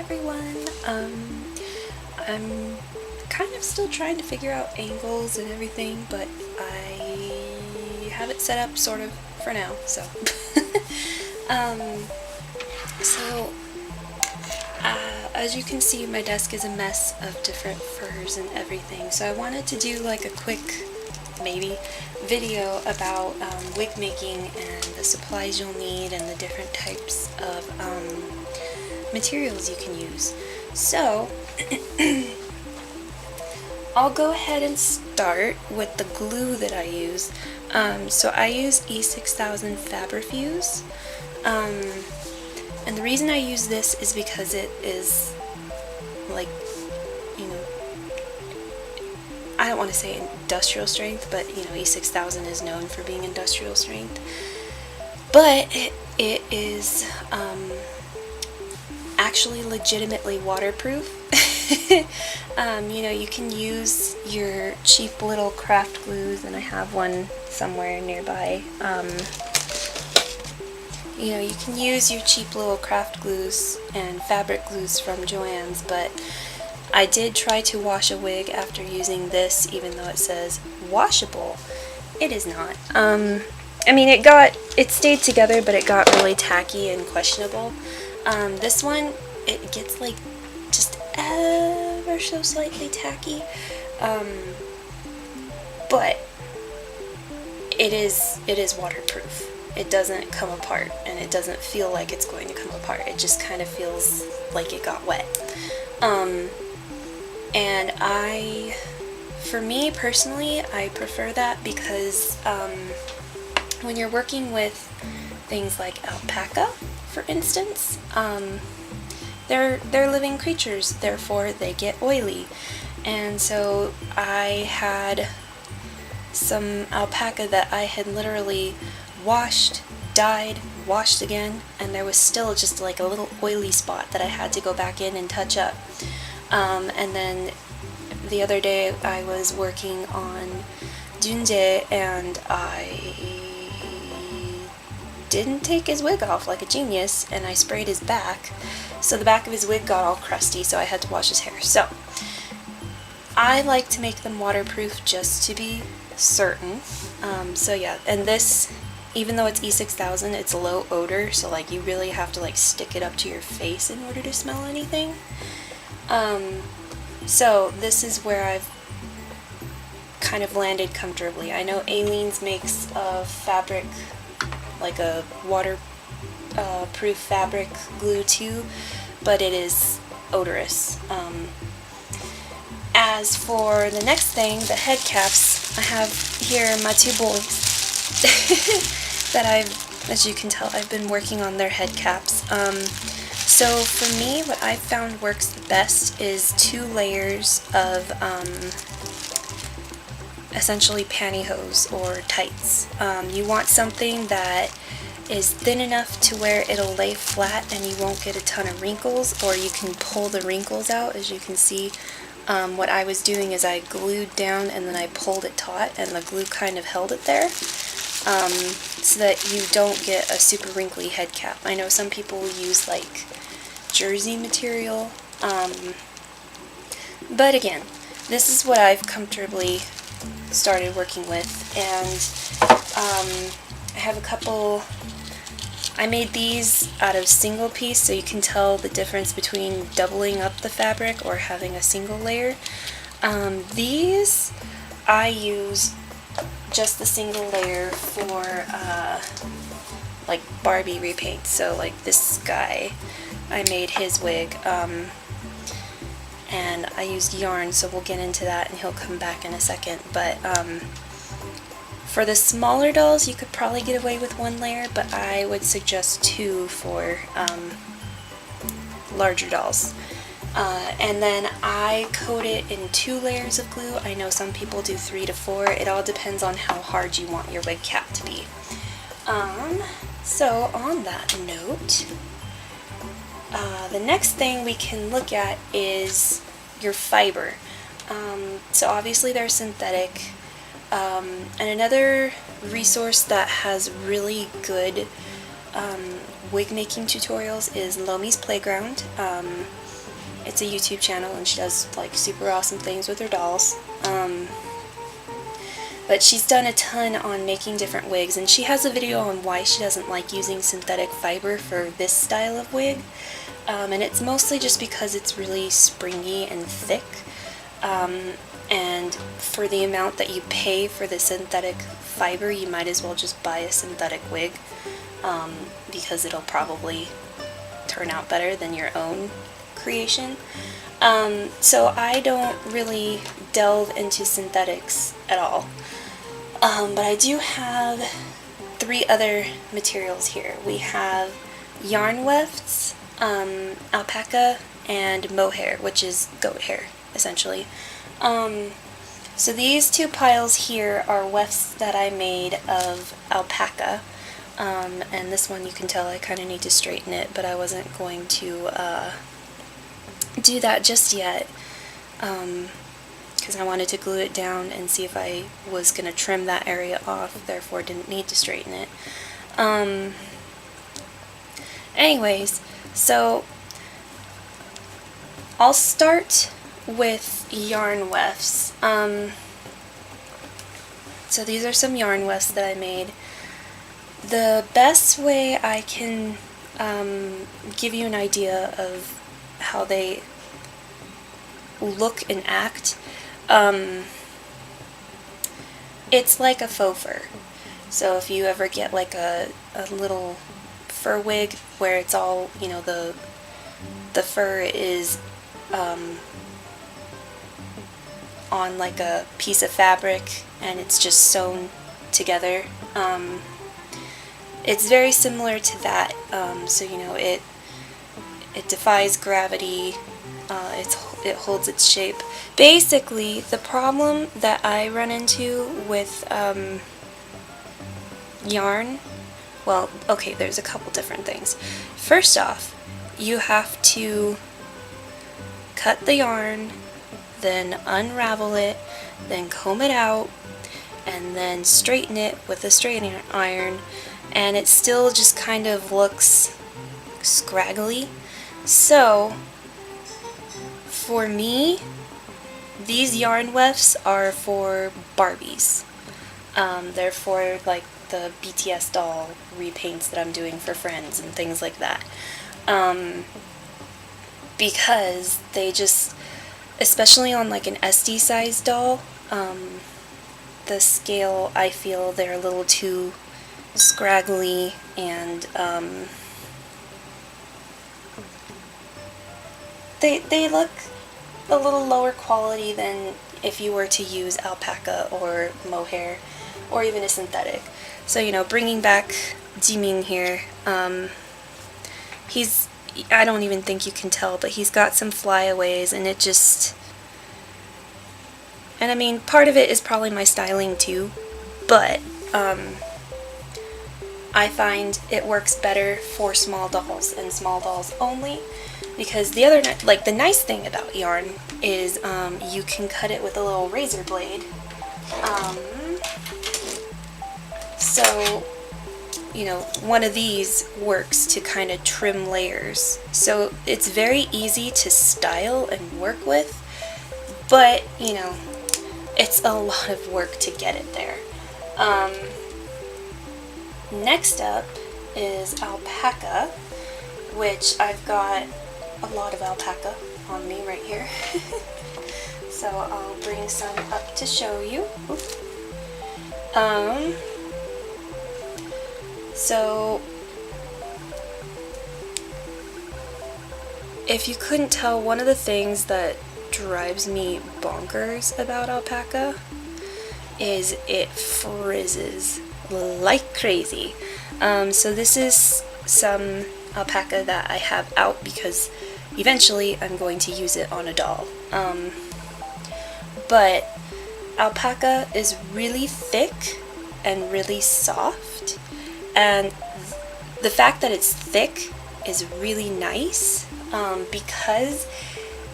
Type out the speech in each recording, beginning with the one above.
everyone. I'm kind of still trying to figure out angles and everything, but I have it set up sort of for now, so. As you can see, my desk is a mess of different furs and everything, so I wanted to do like a quick, maybe, video about wig making and the supplies you'll need and the different types of materials you can use. So, I'll go ahead and start with the glue that I use. So I use E6000 Fabrifuse. And the reason I use this is because it is, like, you know, I don't want to say industrial strength, but, you know, E6000 is known for being industrial strength. But it is actually legitimately waterproof. You know, you can use your cheap little craft glues, and I have one somewhere nearby. You know, you can use your cheap little craft glues and fabric glues from Joann's, but I did try to wash a wig after using this, even though it says washable. It is not. I mean, it stayed together, but it got really tacky and questionable. This one, it gets like just ever so slightly tacky, but it is waterproof. It doesn't come apart, and it doesn't feel like it's going to come apart. It just kind of feels like it got wet. And for me personally, I prefer that because when you're working with things like alpaca, for instance, they're living creatures, therefore they get oily. And so I had some alpaca that I had literally washed, dyed, washed again, and there was still just like a little oily spot that I had to go back in and touch up. And then the other day I was working on Junjae, and I didn't take his wig off like a genius, and I sprayed his back, so the back of his wig got all crusty, so I had to wash his hair. So I like to make them waterproof just to be certain. So yeah, and this, even though it's E6000, it's low odor, so like you really have to like stick it up to your face in order to smell anything. So this is where I've kind of landed comfortably. I know Aleen's makes a fabric, like a waterproof fabric glue too, but it is odorous. As for the next thing, the head caps, I have here my two boys that as you can tell, I've been working on their head caps. So for me, what I've found works the best is 2 layers of essentially pantyhose or tights. You want something that is thin enough to where it'll lay flat and you won't get a ton of wrinkles, or you can pull the wrinkles out. As you can see, what I was doing is I glued down and then I pulled it taut, and the glue kind of held it there, so that you don't get a super wrinkly head cap. I know some people use like jersey material, but again, this is what I've comfortably started working with, and I have a couple. I made these out of single piece, so you can tell the difference between doubling up the fabric or having a single layer. These I use just the single layer for like Barbie repaint. So like this guy, I made his wig, and I used yarn, so we'll get into that and he'll come back in a second. But for the smaller dolls, you could probably get away with 1 layer, but I would suggest 2 for larger dolls. And then I coat it in 2 layers of glue. I know some people do 3 to 4. It all depends on how hard you want your wig cap to be. So on that note, the next thing we can look at is your fiber. So obviously they're synthetic. And another resource that has really good wig making tutorials is Lomi's Playground. It's a YouTube channel, and she does like super awesome things with her dolls. But she's done a ton on making different wigs, and she has a video on why she doesn't like using synthetic fiber for this style of wig. And it's mostly just because it's really springy and thick. And for the amount that you pay for the synthetic fiber, you might as well just buy a synthetic wig, because it'll probably turn out better than your own creation. So I don't really delve into synthetics at all. But I do have 3 other materials here. We have yarn wefts, alpaca, and mohair, which is goat hair, essentially. So these 2 piles here are wefts that I made of alpaca. And this one, you can tell I kind of need to straighten it, but I wasn't going to do that just yet, because I wanted to glue it down and see if I was going to trim that area off, therefore didn't need to straighten it. Anyways, so I'll start with yarn wefts. So these are some yarn wefts that I made. The best way I can give you an idea of how they look and act, it's like a faux fur. So if you ever get like a little fur wig where it's all, you know, the fur is on like a piece of fabric and it's just sewn together, it's very similar to that. So you know, it defies gravity, it holds its shape. Basically, the problem that I run into with yarn, well, okay, there's a couple different things. First off, you have to cut the yarn, then unravel it, then comb it out, and then straighten it with a straightening iron, and it still just kind of looks scraggly. So for me, these yarn wefts are for Barbies. They're for like the BTS doll repaints that I'm doing for friends and things like that. Because they just, especially on like an SD size doll, the scale, I feel they're a little too scraggly, and they look a little lower quality than if you were to use alpaca or mohair or even a synthetic. So, you know, bringing back Jiming here, I don't even think you can tell, but he's got some flyaways, and it just, and I mean, part of it is probably my styling too, but I find it works better for small dolls and small dolls only, because the other, like, the nice thing about yarn is you can cut it with a little razor blade. So, you know, one of these works to kind of trim layers. So it's very easy to style and work with, but, you know, it's a lot of work to get it there. Next up is alpaca, which I've got a lot of alpaca on me right here. So I'll bring some up to show you. So if you couldn't tell, one of the things that drives me bonkers about alpaca is it frizzes like crazy. So this is some alpaca that I have out because eventually I'm going to use it on a doll. But alpaca is really thick and really soft, and the fact that it's thick is really nice, because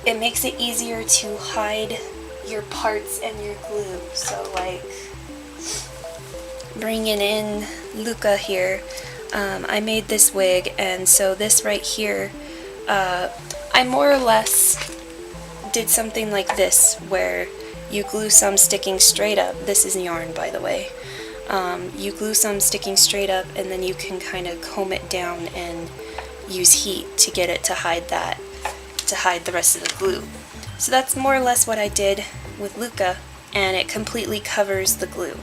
it makes it easier to hide your parts and your glue. So, like, bringing in Luca here, I made this wig, and so this right here, I I more or less did something like this, where you glue some sticking straight up. This is yarn, by the way. You glue some sticking straight up, and then you can kind of comb it down and use heat to get it to hide that, to hide the rest of the glue. So that's more or less what I did with Luca, and it completely covers the glue.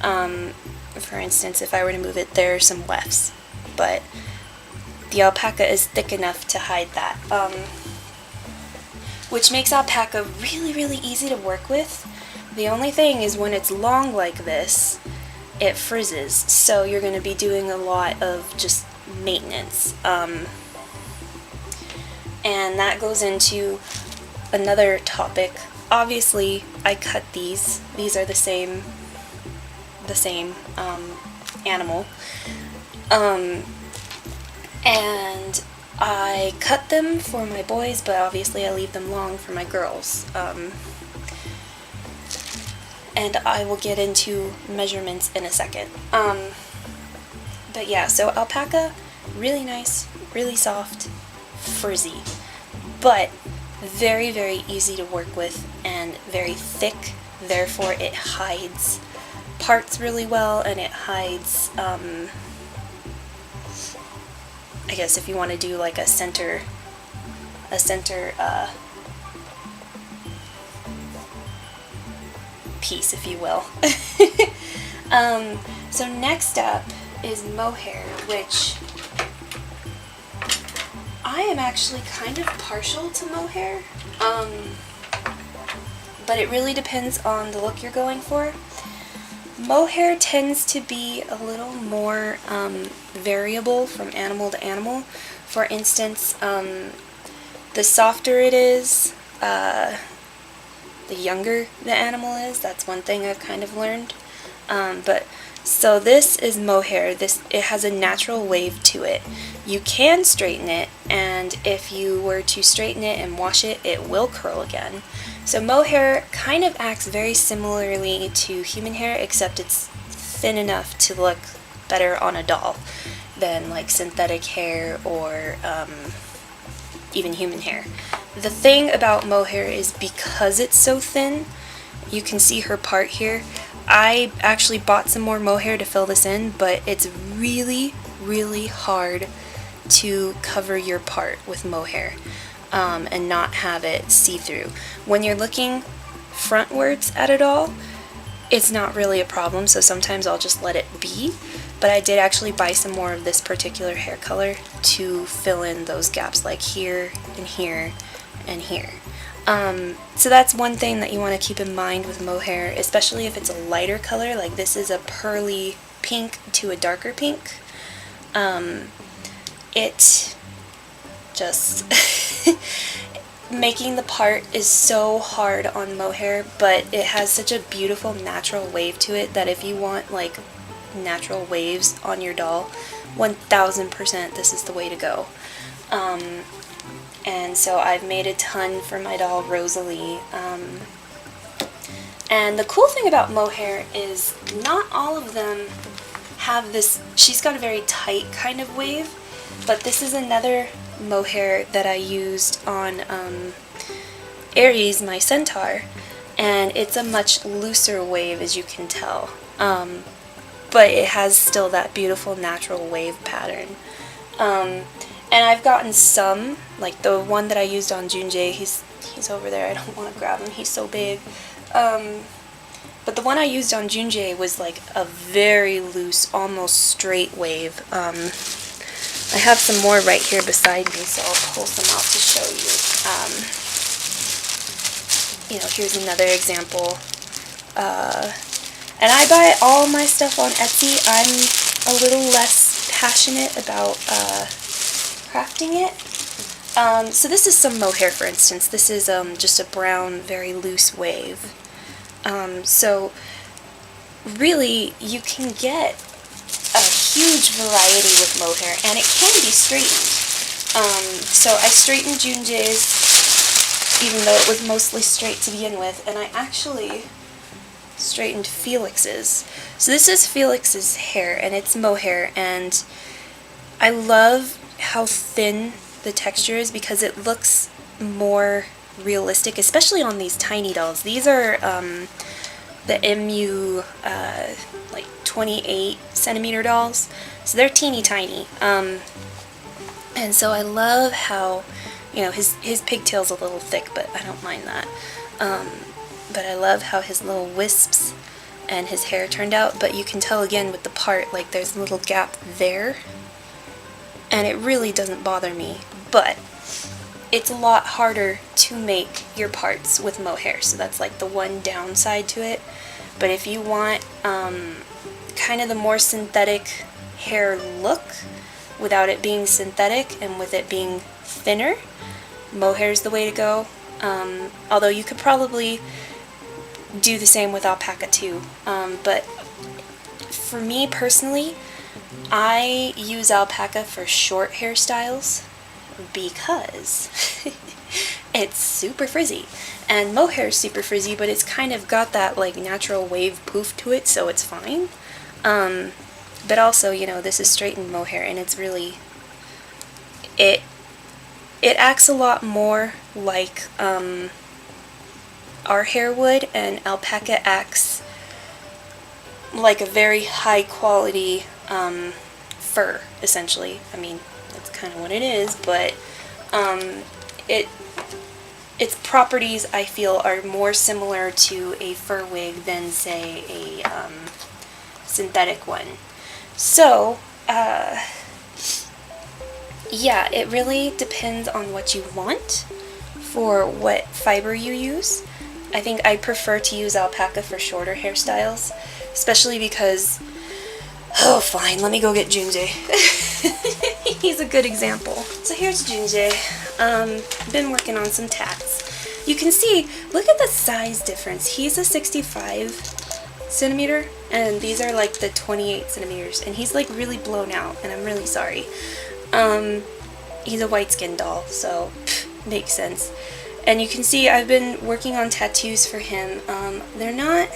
For instance, if I were to move it, there are some wefts, but the alpaca is thick enough to hide that, which makes alpaca really, really easy to work with. The only thing is when it's long like this, it frizzes, so you're going to be doing a lot of just maintenance. And that goes into another topic. Obviously, I cut these. These are the same animal. And I cut them for my boys, but obviously I leave them long for my girls. And I will get into measurements in a second. But yeah, so alpaca, really nice, really soft, frizzy, but very, very easy to work with and very thick, therefore it hides parts really well, and it hides, I guess if you want to do like a center piece, if you will. So next up is mohair, which I am actually kind of partial to mohair, but it really depends on the look you're going for. Mohair tends to be a little more variable from animal to animal. For instance, the softer it is, the younger the animal is. That's one thing I've kind of learned. So this is mohair. It has a natural wave to it. You can straighten it, and if you were to straighten it and wash it, it will curl again. So mohair kind of acts very similarly to human hair, except it's thin enough to look better on a doll than like synthetic hair or even human hair. The thing about mohair is because it's so thin, you can see her part here. I actually bought some more mohair to fill this in, but it's really, really hard to cover your part with mohair and not have it see-through. When you're looking frontwards at it all, it's not really a problem, so sometimes I'll just let it be. But I did actually buy some more of this particular hair color to fill in those gaps, like here and here and here. So that's one thing that you want to keep in mind with mohair, especially if it's a lighter color, like this is a pearly pink to a darker pink. It just making the part is so hard on mohair, but it has such a beautiful natural wave to it that if you want like natural waves on your doll, 1000% this is the way to go. And so I've made a ton for my doll Rosalie. And the cool thing about mohair is not all of them have this, she's got a very tight kind of wave, but this is another mohair that I used on Aries, my centaur, and it's a much looser wave, as you can tell. But it has still that beautiful natural wave pattern. And I've gotten some, like the one that I used on Junjie, he's over there, I don't want to grab him, he's so big. But the one I used on Junjie was like a very loose, almost straight wave. I have some more right here beside me, so I'll pull some out to show you. You know, here's another example. And I buy all my stuff on Etsy. I'm a little less passionate about crafting it. So this is some mohair, for instance. This is just a brown, very loose wave. So really, you can get a huge variety with mohair, and it can be straightened. So I straightened Junjie's, even though it was mostly straight to begin with, and I actually straightened Felix's. So this is Felix's hair, and it's mohair, and I love how thin the texture is because it looks more realistic, especially on these tiny dolls. These are the MU like 28 centimeter dolls, so they're teeny tiny. And so I love how, you know, his pigtail's a little thick, but I don't mind that. But I love how his little wisps and his hair turned out, but you can tell again with the part, like there's a little gap there, and it really doesn't bother me, but it's a lot harder to make your parts with mohair, so that's like the one downside to it. But if you want kind of the more synthetic hair look without it being synthetic and with it being thinner, mohair's the way to go. Although you could probably do the same with alpaca too, but for me personally, I use alpaca for short hairstyles because it's super frizzy, and mohair is super frizzy, but it's kind of got that like natural wave poof to it, so it's fine. But also, you know, this is straightened mohair, and it's really, it acts a lot more like our hair would, and alpaca acts like a very high quality fur, essentially. I mean, that's kind of what it is, but its properties, I feel, are more similar to a fur wig than, say, a synthetic one. So, yeah, it really depends on what you want for what fiber you use. I think I prefer to use alpaca for shorter hairstyles, especially because, oh fine, let me go get Junjie. He's a good example. So here's Junjie. Been working on some tats. You can see, look at the size difference. He's a 65 centimeter, and these are like the 28 centimeters, and he's like really blown out, and I'm really sorry. He's a white skin doll, so makes sense. And you can see I've been working on tattoos for him. They're not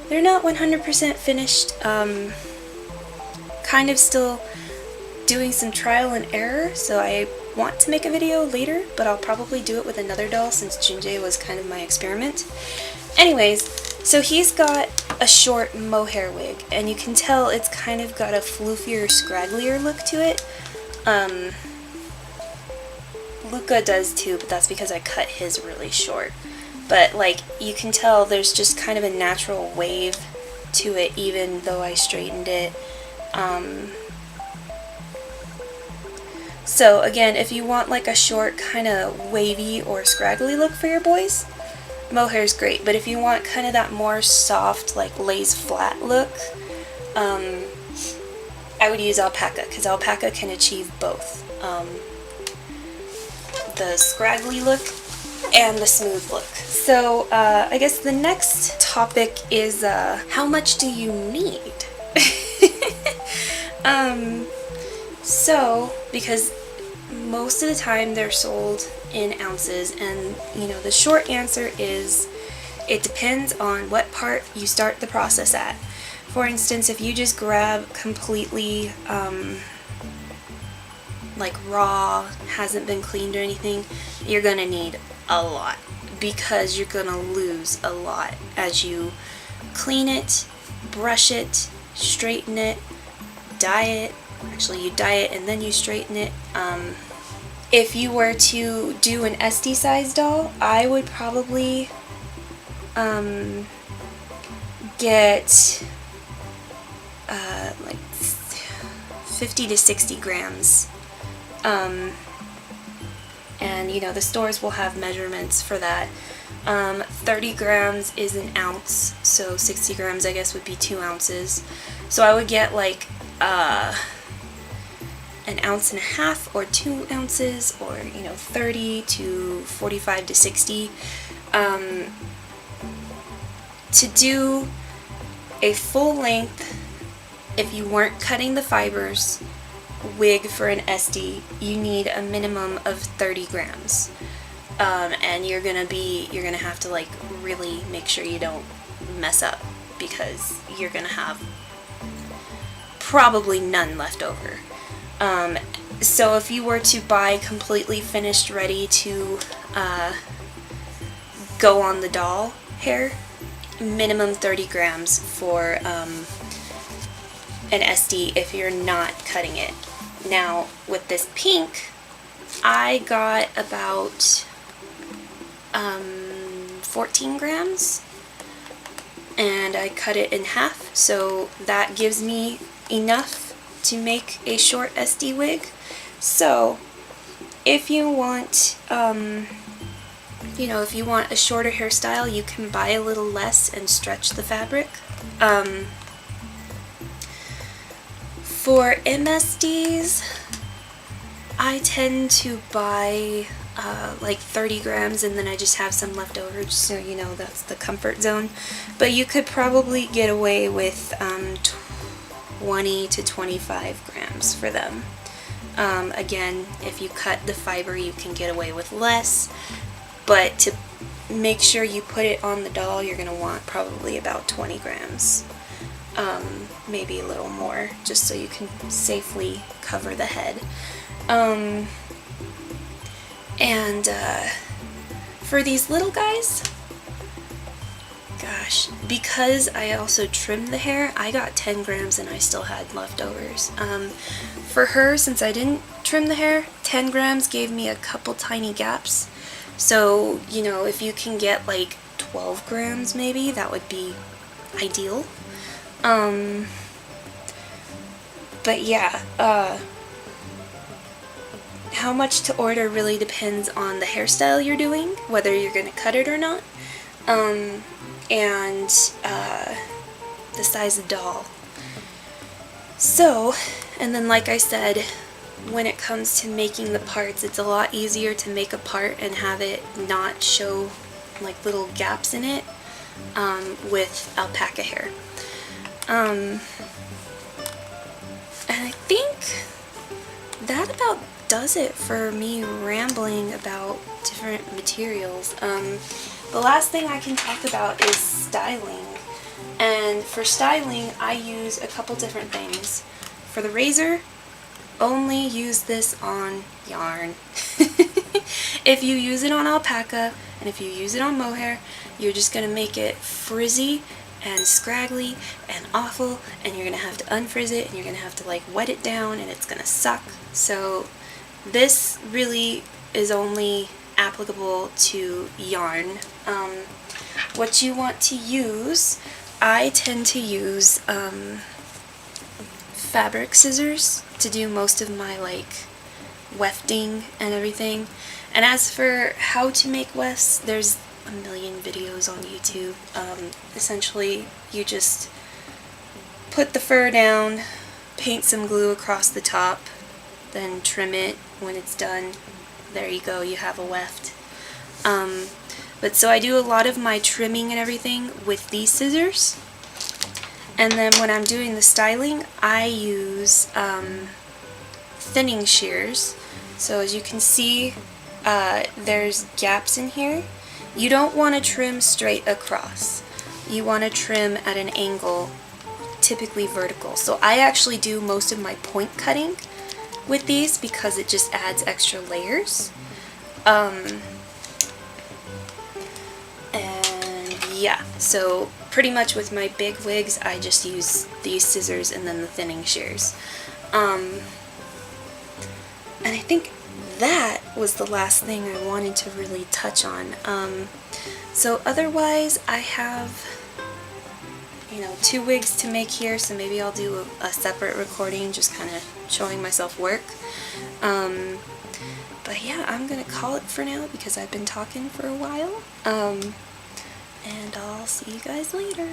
100% finished. Kind of still doing some trial and error, so I want to make a video later, but I'll probably do it with another doll since Junjie was kind of my experiment. Anyways, so he's got a short mohair wig, and you can tell it's kind of got a floofier, scragglier look to it. Luca does too, but that's because I cut his really short. But like, you can tell there's just kind of a natural wave to it, even though I straightened it. So again, if you want like a short kind of wavy or scraggly look for your boys, mohair's great. But if you want kind of that more soft, like lays flat look, I would use alpaca, because alpaca can achieve both. The scraggly look and the smooth look. So I guess the next topic is how much do you need? So, because most of the time they're sold in ounces, and you know, the short answer is it depends on what part you start the process at. For instance, if you just grab completely like raw, hasn't been cleaned or anything, you're gonna need a lot, because you're gonna lose a lot as you clean it, brush it, straighten it, dye it. Actually, you dye it and then you straighten it. If you were to do an SD size doll, I would probably get like 50 to 60 grams. And you know, the stores will have measurements for that. 30 grams is an ounce, so 60 grams I guess would be 2 ounces. So I would get like an ounce and a half or 2 ounces, or you know, 30 to 45 to 60. To do a full length, if you weren't cutting the fibers, wig for an SD, you need a minimum of 30 grams. And you're gonna have to like really make sure you don't mess up, because you're gonna have probably none left over. So if you were to buy completely finished, ready to go on the doll hair, minimum 30 grams for an SD if you're not cutting it. Now with this pink, I got about 14 grams and I cut it in half, so that gives me enough to make a short SD wig. So if you want you know, if you want a shorter hairstyle, you can buy a little less and stretch the fabric. For MSDs, I tend to buy like 30 grams and then I just have some left over, just so you know that's the comfort zone. But you could probably get away with 20 to 25 grams for them. Again, if you cut the fiber, you can get away with less, but to make sure you put it on the doll, you're going to want probably about 20 grams. Maybe a little more, just so you can safely cover the head. For these little guys, gosh, because I also trimmed the hair, I got 10 grams and I still had leftovers. For her, since I didn't trim the hair, 10 grams gave me a couple tiny gaps. So, you know, if you can get like 12 grams maybe, that would be ideal. But yeah, how much to order really depends on the hairstyle you're doing, whether you're going to cut it or not, and the size of doll. So, and then like I said, when it comes to making the parts, it's a lot easier to make a part and have it not show like little gaps in it with alpaca hair. And I think that about does it for me rambling about different materials. The last thing I can talk about is styling. And for styling, I use a couple different things. For the razor, only use this on yarn. If you use it on alpaca, and if you use it on mohair, you're just going to make it frizzy and scraggly and awful, and you're going to have to unfrizz it, and you're going to have to like wet it down, and it's going to suck. So this really is only applicable to yarn. What you want to use, I tend to use fabric scissors to do most of my like wefting and everything. And as for how to make wefts, there's a million videos on YouTube. Essentially, you just put the fur down, paint some glue across the top, then trim it when it's done. There you go, you have a weft. But so I do a lot of my trimming and everything with these scissors. And then when I'm doing the styling, I use thinning shears. So as you can see, there's gaps in here. You don't want to trim straight across. You want to trim at an angle, typically vertical. So I actually do most of my point cutting with these because it just adds extra layers. And yeah, so pretty much with my big wigs, I just use these scissors and then the thinning shears. And I think that was the last thing I wanted to really touch on. So otherwise, I have, you know, 2 wigs to make here, so maybe I'll do a separate recording just kind of showing myself work. But yeah, I'm gonna call it for now because I've been talking for a while. And I'll see you guys later.